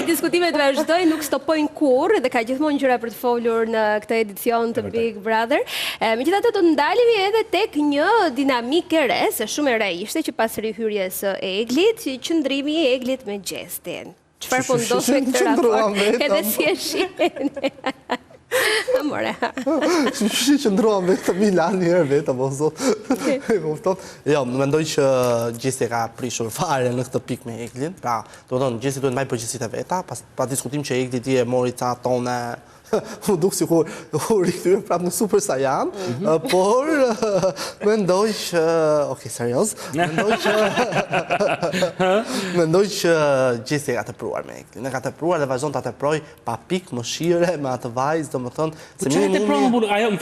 diskutimet vazhdojnë, nuk stopojnë kurrë dhe ka gjithmonë gjëra për të folur në këtë edicion të Big Brother. Megjithatë do të ndalemi edhe tek një dinamikë e re, se shumë e re ishte që pas rihyrjes së Eglit, qëndrimi i Eglit me Gjestin. Çfarë po ndodh me këtë raport? Edhe si e shihni? Amore. Si qëndruam vetë Milan një herë vetë, apo zot. Jo, mendoj që Gjesti ka prishur fare në këtë pikë me Eglin. Pra, do të thonë Gjesti duhet mbaj përgjegjësitë e veta, pa diskutim që Egli ti e mori ca tone u duk si kur rikthyer prapë në Super Saiyan, por mendoj që, okay, serios, mendoj që Gjesti ka tepruar me Eglin. Ne ka tepruar dhe vazhdon ta teproj pa pikë mëshire me atë vajzë, domethënë se ajo më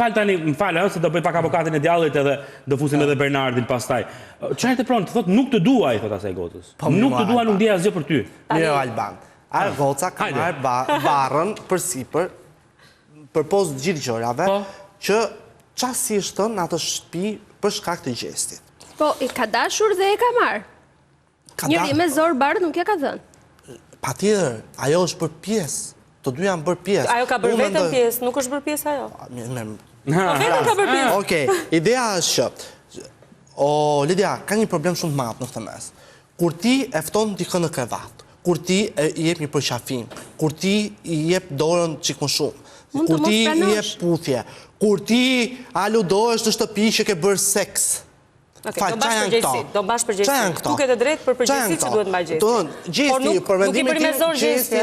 fal, ajo se do bëj pak avokatin e djallit edhe do fusim edhe Bernardin pastaj. Çfarë tepron? Thotë nuk të duaj, thot asaj gocës. Nuk të duaj, nuk ndjej asgjë për ty. Mirë Alban. Ajo goca ka marrë barrën përsipër për pozë gjithë gjërave, që qasi është në atë shtëpi për shkak të Gjestit. Po, i ka dashur dhe e ka marrë. Njëri me zor barë nuk ja ka dhënë. Patjetër, ajo është bërë pjesë. Të dy janë bërë pjesë. Ajo ka bërë vetëm pjesë, nuk është bërë pjesë ajo. Vetëm ka bërë pjesë. Okej, ideja është që, Lidia, ka një problem shumë të madh në këtë mes. Kur ti e fton dikën në krevat, kur ti i jep një përqafim, kur ti i jep dorën çik më shumë, kur ti i jep puthje, kur ti aludohesh në shtëpi që ke bërë seks. Do bash përgjegjësi. Tu ke të drejtë për përgjegjësi që duhet mbaj Gjesti. Gjesti, për mendimin tim, me zor Gjesti.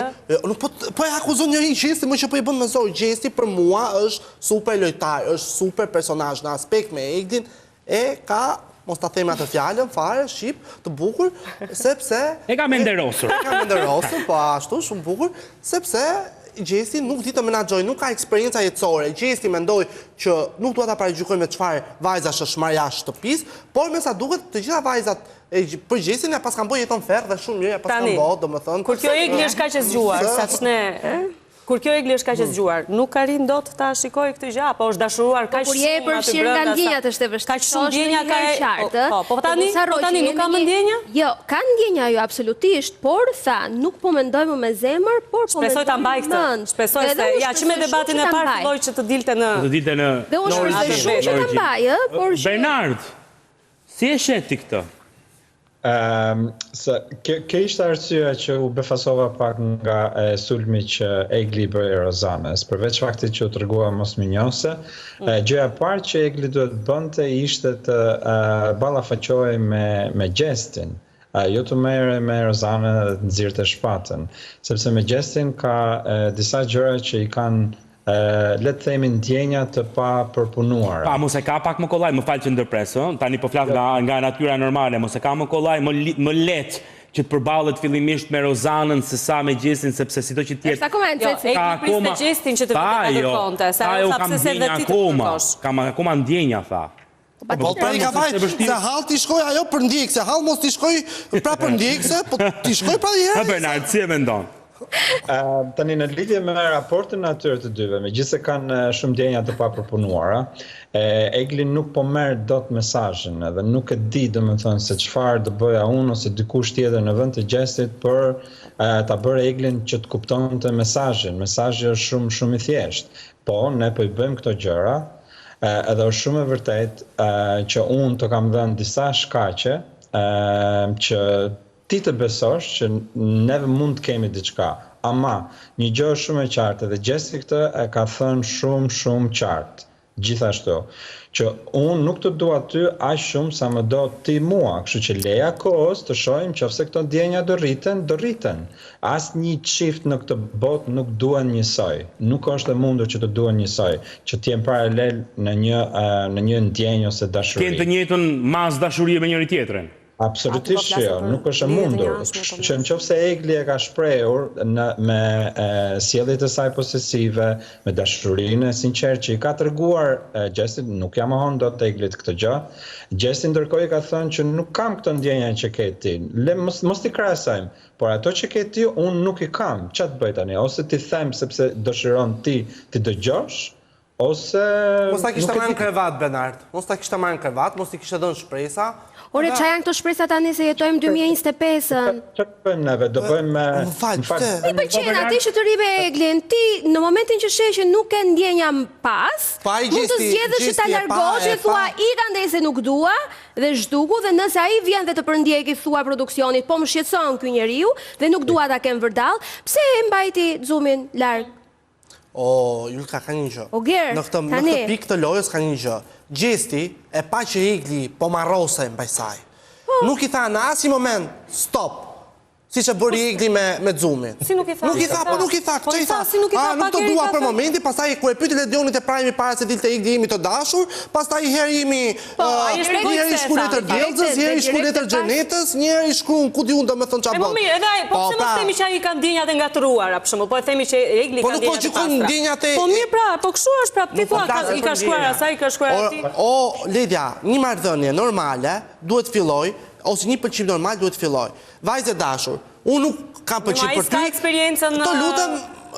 Po e akuzon njëri Gjesti, më që po i bën me zor Gjesti, për mua është super lojtar, është super personazh në aspekt me Eglin, e ka, mos ta them atë fjalën, fare, shqip, të bukur, sepse... E ka menderosur. Po ashtu, shumë bukur, sepse Gjesti nuk di të menaxhojë, nuk ka eksperjenca jetësore. Gjesti mendoj që nuk duhet ta paragjykojmë me çfarë vajzash është marrë jashtë shtëpisë, por me sa duket të gjitha vajzat për Gjestin ja pas kanë bërë jetën ferr dhe shumë mirë ja pas kanë bërë, domethënë. Kur kjo Egli është kaq e zgjuar, saç ne, kur kjo Egli është kaq e zgjuar, nuk ka rin dot ta shikoj këtë gjë, apo është dashuruar kaq shumë. Kur je përfshirë nga ndjenjat është e vështirë. Kaq shumë ndjenja ka qartë. Po tani nuk ka më ndjenja? Jo, ka ndjenja jo absolutisht, por tha, nuk po mendoj më me zemër, por po mendoj Shpresoj ta mbaj këtë. Shpresoj se ja që me debatin e parë filloi që të dilte në Dhe unë shpresoj shumë që ta mbaj, por Bernard, si e shet ti këtë? Kjo ishte arsyeja që u befasova pak nga sulmi që Egli bëri Rozanës, përveç faktit që u tregua mosminjose. Gjëja e parë që Egli duhet bënte ishte të ballafaqohej me Gjestin, jo të merre me Rozanën dhe të nxirrte shpatën, sepse me Gjestin ka disa gjëra që i kanë le të themi ndjenja të pa përpunuara. Pa, mos e ka pak më kollaj, më falë që ndërpres, tani po flas nga natyra normale, mos e ka më kollaj, më lehtë që të përballet fillimisht me Rozanën se sa me Gjestin, sepse sido që tjetë... Egli priste Gjestin që të vite ka dërkonte, se ajo tha pse se dhe ti të përkosh. Kam akoma ndjenja, tha. Po pra i ka thaj, se hall t'i shkoj ajo për ndjek, se hall mos t'i shkoj pra për ndjek, se po t'i shkoj pra njëherë. Bernard, si e mendon? Tani në lidhje me raportin atyre të dyve, megjithëse kanë shumë ndjenja të papërpunuara, Egli nuk po merr dot mesazhin edhe nuk e di domethënë se çfarë do bëja unë ose dikush tjetër në vend të Gjestit për ta bërë Eglin që të kuptonte mesazhin. Mesazhi është shumë i thjeshtë. Po ne po i bëjmë këto gjëra, edhe është shumë e vërtetë që unë të kam dhënë disa shkaqe që ti të besosh që neve mund të kemi diçka, ama një gjë është shumë e qartë dhe Gjesti këtë e ka thënë shumë qartë, gjithashtu, që unë nuk të dua ty aq shumë sa më do ti mua, kështu që leja kohës të shohim nëse këto ndjenja do rriten. Asnjë çift në këtë botë nuk duan njësoj, nuk është e mundur që të duan njësoj, që të jenë paralel në një ndjenjë ose dashuri. Kanë të njëjtën masë dashurie me njëri tjetrin. Absolutisht jo, nuk është e mundur. Që nëse Egli e ka shprehur me sjelljet e saj posesive, me dashurinë e sinqertë që i ka treguar Gjestit, nuk ja mohon dot Eglit këtë gjë. Gjesti ndërkohë i ka thënë që nuk kam këtë ndjenja që ke ti. Mos t'i krahasojmë, por ato që ke ti unë nuk i kam. Ç'a të bëj tani? Ose ti them sepse dëshiron ti dëgjosh, ose... Mos ta kishte marrë në krevat, Bernard. Mos ta kishte marrë në krevat, mos i kishte dhënë shpresa. Ore, qa janë këto shpresa tani se jetojmë 2025-ën? Që bëjmë neve? Do bëjmë... Më falë, qëte? I pëlqen ati që të ribe Eglin, ti në momentin që sheh që nuk e ndjenja pas, mund të zgjedhësh që ta largosh e thua ika ndej se nuk dua dhe zhduku, dhe nëse ai vjen dhe të përndjek i thua produksionit, po më shqetëson ky njeriu dhe nuk dua ta kem vërdall, pse e mbajti Xumin larg? O, Julka, ka një gjë. O, Ger, në këtë pikë të lojës ka një gjë. Gjesti e pa që Egli po marrose mbaj saj. Nuk i tha në asnjë moment stop. Si që bëri Egli me Xumin. Si nuk i tha? Nuk i tha, po nuk i tha. Po i tha, si nuk i tha, nuk të dua për momenti, pastaj kur e pyeti Ledionit e prajmi para se dilte Egli imi të dashur, pastaj herë imi njëri i shkuletër Djellzës, njëri i shkuletër Xhenetës, njëri i shkruan ku di unë domethënë çfarë bën. Po mirë, edhe po pse mos themi që ai ka ndjenjat e ngatruara, për shembull, po e themi që Egli ka ndjenjat. Po nuk po gjykojmë ndjenjat e... Po mirë pra, po kështu është pra, ti thua i ka shkuar asaj, ka shkuar atij. O, Ledja, një marrëdhënie normale duhet filloj, ose një pëlqim normal duhet filloj. Vajzë e dashur, unë nuk kam pëlqim për ty. Ka eksperiencën në... Të lutem,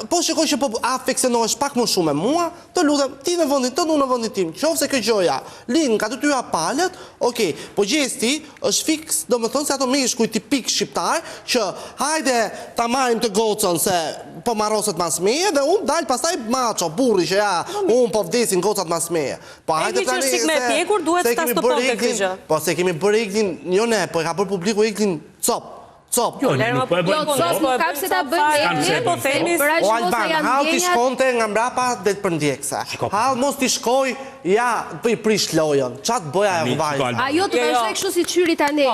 po shikoj që po afeksionohesh pak më shumë me mua, të lutem, ti në vendin tënd, unë në vendin tim. Qofse kjo gjëja lind nga të dyja palët, okay, po Gjesti është fiks, domethënë se ato meshkuj tipik shqiptar që hajde ta marrim të gocën se po marroset mas meje dhe unë dal pastaj macho, burri që ja, unë po vdesin gocat mas meje. Po hajde tani se me pjekur duhet ta stopon këtë gjë. Po se kemi bërë Eglin, jo ne, po e ka bërë publiku Eglin cop. Jo, nuk po e bëjmë cop, nuk ka pse ta bëjmë. Po themi, o Alban, hall ti shkonte nga mbrapa dhe të përndjekse. Hall mos ti shkoj, ja, po i prish lojën. Çat bëja e vajzë. Ajo të vazhdoj kështu si qyri tani.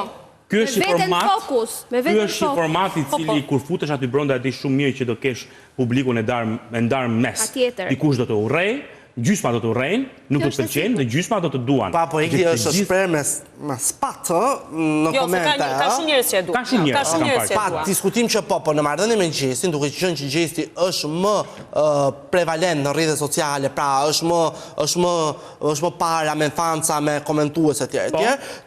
Ky është një format i cili kur futesh aty brenda e di shumë mirë që do kesh publikun e ndarë mes. Dikush do të urrej, gjysma do të urrejnë, nuk do të pëlqejnë dhe gjysma do të duan. Pa, po Egli është shpreh me spat në komente. Ka shumë njerëz që e duan. Ka shumë njerëz që e duan. Pa, diskutim që po në marrëdhënie me Gjestin, duke qenë që Gjesti është më prevalent në rrjetet sociale, pra është më para me fanca, me komentues etj.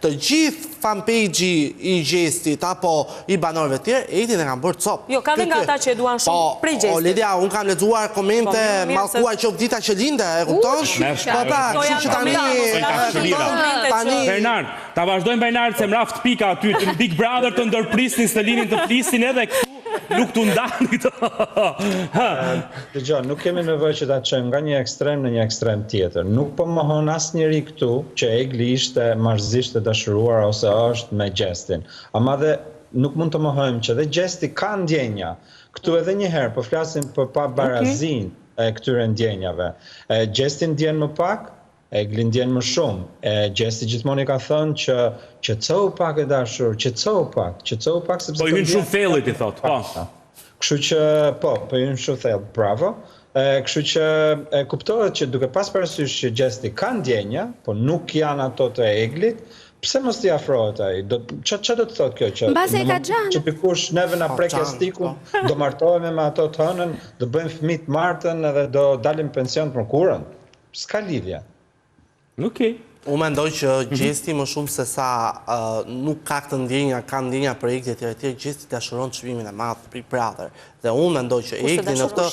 Të gjithë fanpage-i i Gjestit apo i banorëve të tjerë, Eglin e kanë bërë cop. Jo, ka dhe nga ata që e duan shumë prej Gjestit. Po, Ledja, unë kam lexuar komente mallkuar që dita që linde, e kupton? Po pra, kështu që tani Bernard, ta vazhdojmë Bernard se mraft pika aty të Big Brother të ndërprisnin Stelinin të flisin edhe këtu nuk të ndani këto. Dëgjoj, nuk kemi nevojë që ta çojmë nga një ekstrem në një ekstrem tjetër. Nuk po mohon asnjëri këtu që Egli ishte marrëzisht e dashuruar ose është me Gjestin. Ama dhe nuk mund të mohojmë që dhe Gjesti ka ndjenja. Këtu edhe një herë po flasim për pabarazinë e këtyre ndjenjave. Gjesti ndjen më pak, Egli ndjen më shumë. Gjesti gjithmonë i ka thënë që qetësohu pak e dashur, qetësohu pak sepse po i hyn shumë thellit i thotë, po. Kështu që po i hyn shumë thell, bravo. Kështu që kuptohet që duke pas parasysh që Gjesti ka ndjenja, po nuk janë ato të Eglit, pse mos t'i afrohet ai? Ç'a do të thotë kjo që? Mbase ka xhan. Që pikush neve na prekë stikun, do martohemi me ato të hënën, do bëjmë fëmijë të martën edhe do dalim pension për kurën. S'ka lidhje. Okej. Unë mendoj që Gjesti më shumë se sa nuk ka këtë ndjenja, ka ndjenja për Eglin etj. Gjesti dashuron çmimin e madh Big Brother. Dhe unë mendoj që Egli në këtë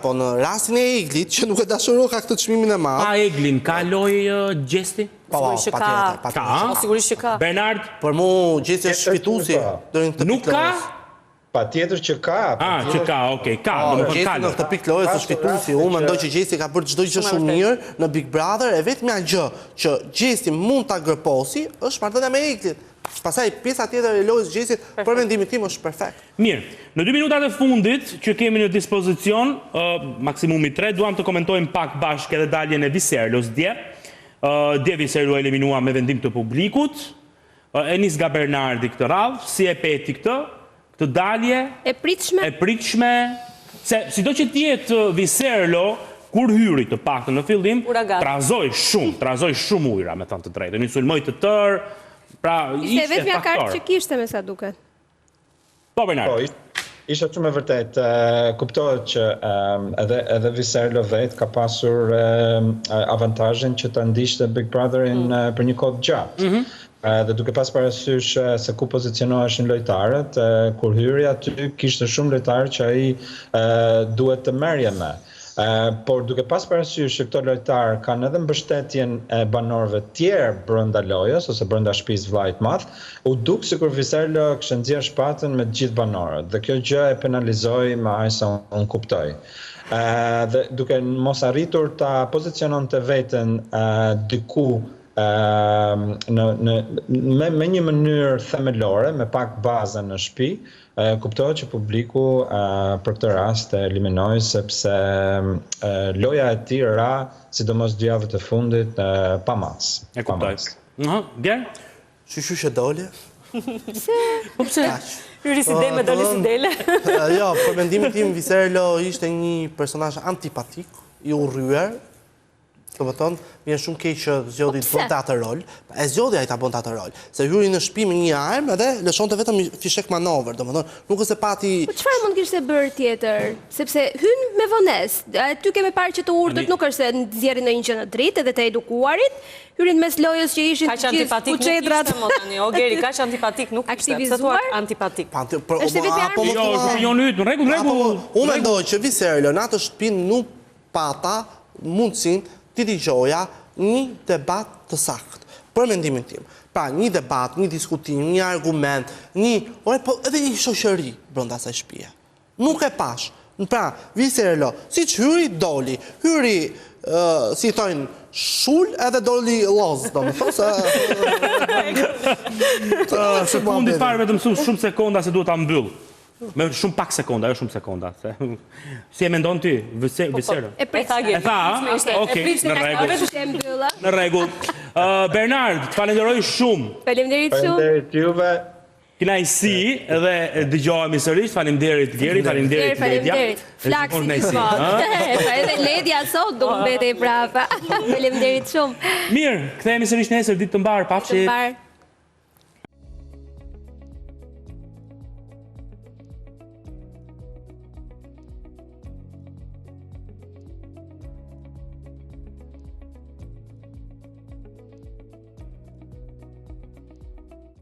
po në rastin e Eglit që nuk e dashuron ka këtë çmimin e madh. A Eglin ka lojë Gjesti? Po, patjetër. Sigurisht që ka. Bernard, për mua Gjesti është shfituesi deri në këtë nuk ka? Patjetër që ka. Që ka, okay, ka. Gjesti në këtë pikë lojës është fituesi. Unë mendoj që Gjesti ka bërë çdo gjë shumë mirë në Big Brother, e vetmja gjë që Gjesti mund ta gërposi është marrëdhënia me Eglin. Pastaj pjesa tjetër e lojës Gjestit për mendimin tim është perfekt. Mirë, në 2 minutat e fundit që kemi në dispozicion, maksimumi 3, duam të komentojmë pak bashkë edhe daljen e Viserlos dje. Dje Viserlo eliminua me vendim të publikut. E nis nga Bernardi këtë radhë, si e peti këtë dalje e pritshme, se sido që tjetë Viserlo, kur hyri të paktën në fillim, trazoj shumë ujra, me thënë të drejtë, një sulmoj të tërë, pra ishte faktor. Vetëm kartë që kishte me sa duket. Po, Bernard. Ishte shumë e vërtet, kuptohet që edhe Viserlo vetë ka pasur avantazhin që ta ndiqte Big Brotherin për një kohë gjatë. Dhe duke pas parasysh se ku pozicionoheshin lojtarët, kur hyri aty kishte shumë lojtarë që ai duhet të merrje me. Por duke pas parasysh që këto lojtarë kanë edhe mbështetjen e banorëve tjerë brenda lojës ose brenda shtëpisë vllajt madh, u duk sikur Viserlo kishte nxjerr shpatën me të gjithë banorët dhe kjo gjë e penalizoi me aq sa unë kuptoj. Dhe duke mos arritur ta poziciononte veten diku me një mënyrë themelore, me pak baza në shtëpi, kuptohet që publiku për këtë rast e eliminoi sepse loja e tij ra, sidomos 2 javët e fundit, pa mas. E kuptoj. Bjer? Shyshysh e dole. Po pse? Hyri si dele, doli si dele. Jo, për mendimin tim Viserlo ishte një personazh antipatik, i urryer. Do të thonë, vjen shumë keq që zgjodhi të bënte atë rol. E zgjodhi ai ta bënte atë rol. Se hyri në shtëpi me një armë edhe lëshonte vetëm fishek manovër, domethënë, nuk është se pati. Po çfarë mund kishte bërë tjetër? Sepse hyn me vonesë. Ty kemi parë që të urdhët nuk është se nxjerrin ndonjë gjë në dritë edhe të edukuarit, hyrin mes lojës që ishin të gjithë kuçedrat. O Geri, kaq antipatik nuk ishte. Pse thua antipatik? Unë mendoj që Viserlo në atë shtëpi nuk pata mundësinë ti dëgjoja një debat të saktë, për mendimin tim. Pra, një debat, një diskutim, një argument, po edhe një shoqëri brenda asaj shtëpie. Nuk e pash. Pra, Viserlo, siç hyri, doli. Hyri, si thonë, shul edhe doli loz, domethënë se fundi parë vetëm shumë sekonda se duhet ta mbyll. Me shumë pak sekonda, jo shumë sekonda. Si e mendon ty, Viserlo? E tha, okej, në rregull. Bernard, të falenderoj shumë. Faleminderit shumë. Faleminderit juve. Kënaqësi edhe dëgjohemi sërish. Faleminderit Geri, faleminderit Ledia. Flaksit. Edhe Ledia sot do mbetej prapa. Faleminderit shumë. Mirë, kthehemi sërish nesër ditë të mbar, pafshim.